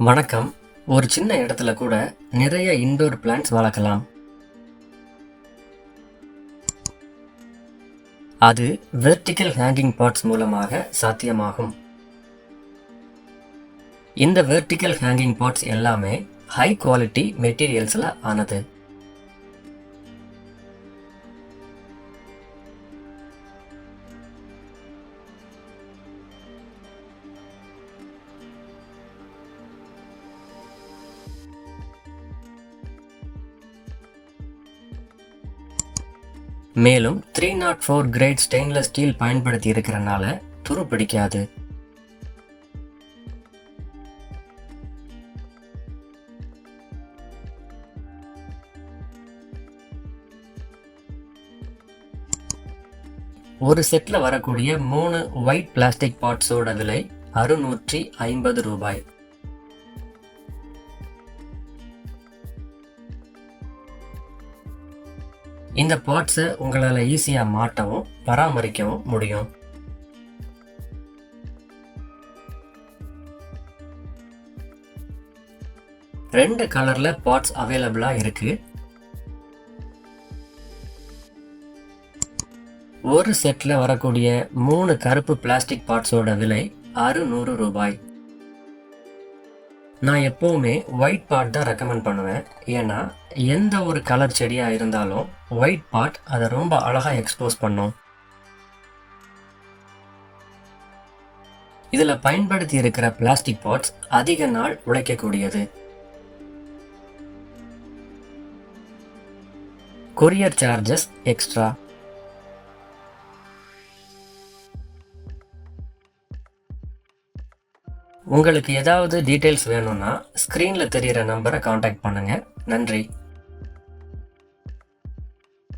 வணக்கம். ஒரு சின்ன இடத்துல கூட நிறைய இன்டோர் பிளான்ட்ஸ் வளர்க்கலாம். அது வெர்டிக்கல் ஹேங்கிங் பாட்ஸ் மூலமாக சாத்தியமாகும். இந்த வெர்டிக்கல் ஹேங்கிங் பாட்ஸ் எல்லாமே ஹை குவாலிட்டி மெட்டீரியல்ஸ்ல ஆனது. மேலும் 304 கிரேட் ஸ்டெயின்லெஸ் ஸ்டீல் பயன்படுத்தி இருக்கிறனால துரு பிடிக்காது. ஒரு செட்ல வரக்கூடிய 3 ஒயிட் பிளாஸ்டிக் பாட்ஸோட விலை ரூபாய் 650. இந்த பாட்ஸை உங்களால் ஈஸியாக மாட்டவும் பராமரிக்கவும் முடியும். ரெண்டு கலர்ல பாட்ஸ் அவைலபிளா இருக்கு. ஒரு செட்ல வரக்கூடிய 3 கருப்பு பிளாஸ்டிக் பாட்ஸோட விலை ரூபாய் 600. நான் எப்பவுமே ஒயிட் பாட் தான் ரெக்கமெண்ட் பண்ணுவேன். ஏன்னா எந்த ஒரு கலர் செடியாக இருந்தாலும் ஒயிட் பாட் அதை ரொம்ப அழகாக எக்ஸ்போஸ் பண்ணும். இதில் பயன்படுத்தி இருக்கிற பிளாஸ்டிக் பாட்ஸ் அதிக நாள் உழைக்கக்கூடியது. Courier charges extra. உங்களுக்கு ஏதாவது டீட்டெயில்ஸ் வேணும்னா ஸ்க்ரீனில் தெரிகிற நம்பரை காண்டாக்ட் பண்ணுங்கள். நன்றி.